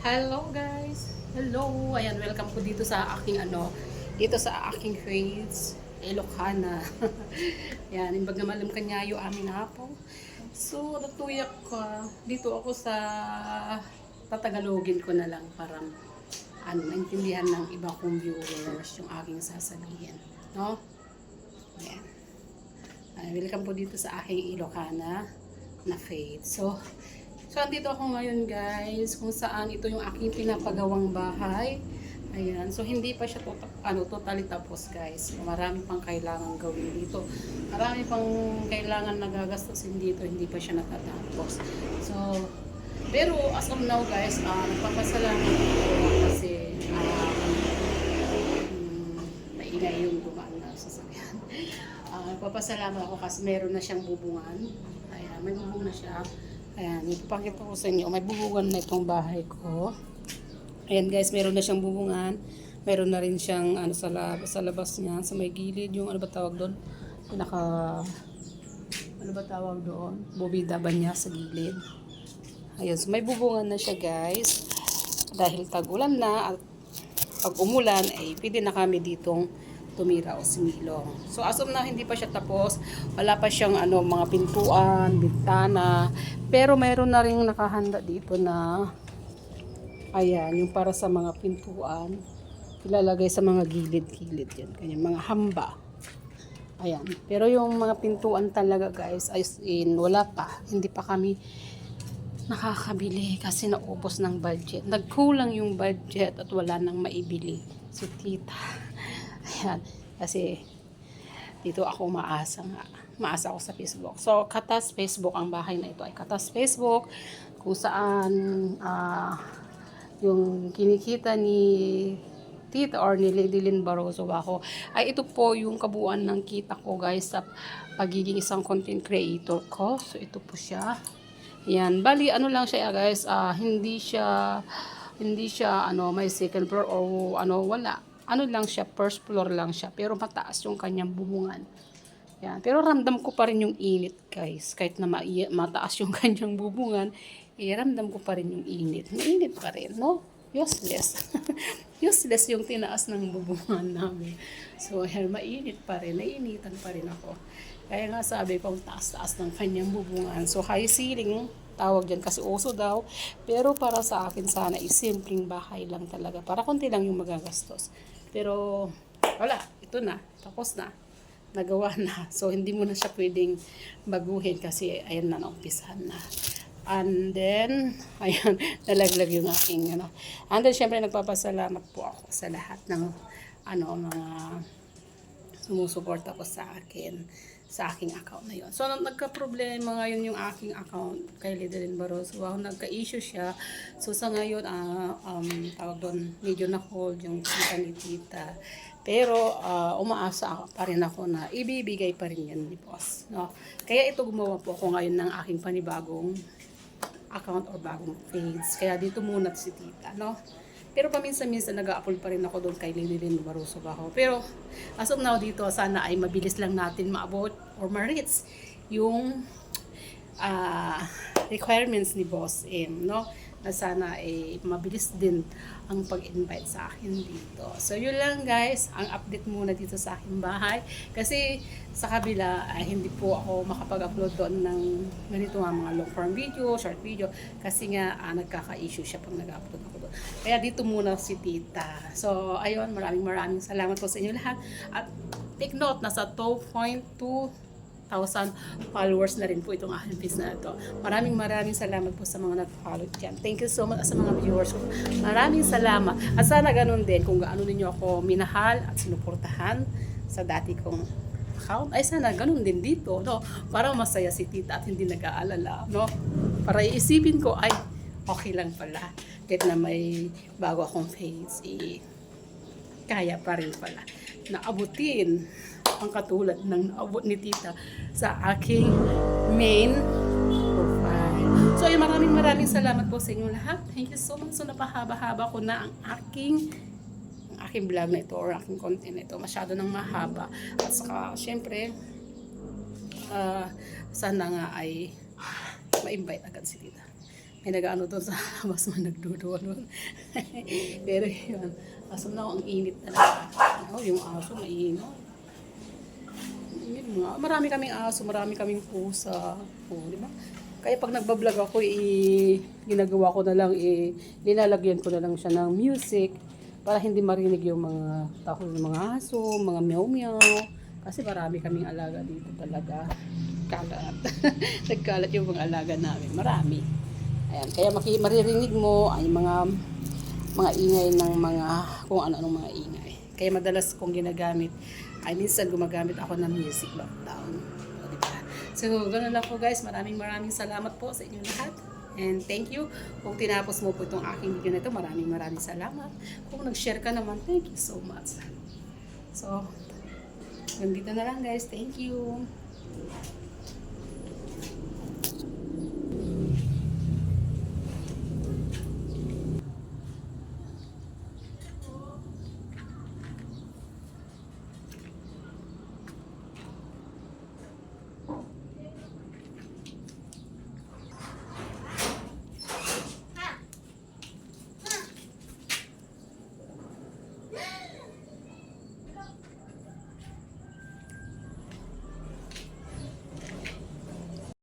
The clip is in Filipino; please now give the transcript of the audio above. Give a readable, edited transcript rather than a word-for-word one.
Hello guys. Hello. Ayan, welcome po dito sa aking dito sa aking face, Ilocana. Ayan, imbag na malam kanyayo amin hapon. So, natuyak ka. Dito ako sa tatagalogin ko na lang para maintindihan ng iba kong viewers yung aking sasabihin. No? Ayan. Welcome po dito sa aking Ilocana na faith. So, andito ako ngayon guys, kung saan ito yung aking pinapagawang bahay. Ayan, so hindi pa siya totally tapos guys. Marami pang kailangan gawin dito. Marami pang kailangan nagagastusin dito, hindi pa siya natatapos. So, pero as of now guys, nagpapasalamat ako kasi maingay yung dumaan na sasakyan. Nagpapasalamat ako kasi meron na siyang bubungan. Ayan, may bubong na siya. Ayan, ipapakita ko sa inyo. May bubungan na itong bahay ko. Ayan guys, meron na siyang bubungan. Meron na rin siyang sa labas niya, sa may gilid, yung ano ba tawag doon? Ano ba tawag doon? Bubida ba niya sa gilid? Ayan, so may bubungan na siya guys. Dahil tag-ulan na at pag umulan, ay pwede na kami ditong tumira o similong. So as of now, hindi pa siya tapos. Wala pa siyang mga pintuan, bintana. Pero mayroon na rin nakahanda dito na ayan, yung para sa mga pintuan. Ilalagay sa mga gilid-gilid yan. Kanyang mga hamba. Ayan. Pero yung mga pintuan talaga guys, as in, wala pa. Hindi pa kami nakakabili kasi naubos ng budget. Nagkulang yung budget at wala nang maibili si tita. Ayan, kasi dito ako maasa nga. Maasa ako sa Facebook. So, Katas Facebook ang bahay na ito ay Katas Facebook kung saan yung kinikita ni Tita or ni Lady Lynn Barroso ako ay ito po yung kabuuan ng kita ko guys sa pagiging isang content creator ko. So, ito po siya. Yan, bali lang siya guys, hindi siya may second floor o wala. Lang siya, first floor lang siya, pero mataas yung kanyang bubungan. Yan, pero ramdam ko pa rin yung init guys, kahit na mataas yung kanyang bubungan, ramdam ko pa rin yung init. Mainit pa rin, no? Useless. Useless yung tinaas ng bubungan namin. So, mainit pa rin, nainitan pa rin ako. Kaya nga sabi ko, taas-taas ng kanyang bubungan. So, high ceiling, tawag dyan kasi uso daw. Pero para sa akin sana, simpleng bahay lang talaga. Para konti lang yung magagastos. Pero, wala. Ito na. Tapos na. Nagawa na. So, hindi mo na siya pwedeng baguhin kasi ayan na, naumpisahan na. And then, ayan, nalaglag yung aking, And then, syempre, nagpapasalamat po ako sa lahat ng, mga sumusuporta ko sa akin, sa aking account na yun. So, nagka-problema ngayon yung aking account kay Lady Lynn Barroso. Wow, nagka-issue siya. So, sa ngayon, tawag doon, medyo na-hold yung kita ni tita. Pero, umaasa pa rin ako na ibibigay pa rin yan ni boss. No? Kaya ito gumawa po ako ngayon ng aking panibagong account or bagong page. Kaya dito muna si tita. No? Pero paminsan-minsan nag-a-upload pa rin ako doon kay Lady Lynn Barroso Baho. Pero as of now dito, sana ay mabilis lang natin maabot or ma-reach yung requirements ni Boss M, no? Na sana ay mabilis din ang pag-invite sa akin dito. So yun lang guys, ang update muna dito sa aking bahay. Kasi sa kabila ay hindi po ako makapag-upload doon ng ganito mga long form video, short video. Kasi nga nagkaka-issue siya pag nag-upload ako doon. Kaya dito muna si tita. So ayun, maraming salamat po sa inyo lahat. At take note, nasa 2.2 1,000 followers na rin po itong aking page na ito. Maraming salamat po sa mga nag-follow dyan. Thank you so much sa mga viewers ko. Maraming salamat. At sana ganun din kung gaano ninyo ako minahal at sinuportahan sa dati kong account. Ay sana ganun din dito, no? Para masaya si tita at hindi nag-aalala, no? Para iisipin ko, ay okay lang pala. Kahit na may bago akong page, kaya pa rin pala na abutin ang katulad ng naabot ni tita sa aking main profile. So, maraming salamat po sa inyo lahat. Thank you so much. So, napahaba-haba ko na ang aking vlog na ito or aking content na ito. Masyado nang mahaba. At saka, syempre, sana nga ay ma-invite agad si tita. may nag-ano doon sa labas, may nagduduwa doon. Pero yun, aso na ang init talaga. Oh, yung aso, mainit. Marami kaming aso, marami kaming pusa. Oh, di ba? Kaya pag nagbablog ako, ginagawa ko na lang, linalagyan ko na lang siya ng music para hindi marinig yung mga takot ng mga aso, mga meow-meow. Kasi marami kaming alaga dito talaga. Kalat. Nagkalat yung mga alaga namin. Marami. Ayan. Kaya maririnig mo ay mga ingay ng mga, kung ano-anong mga ingay. Kaya madalas kong ginagamit, ay minsan gumagamit ako ng music lockdown. O, diba? So, ganoon lang po guys. Maraming salamat po sa inyong lahat. And thank you. Kung tinapos mo po itong aking video na ito, maraming salamat. Kung nag-share ka naman, thank you so much. So, nandito na lang guys. Thank you.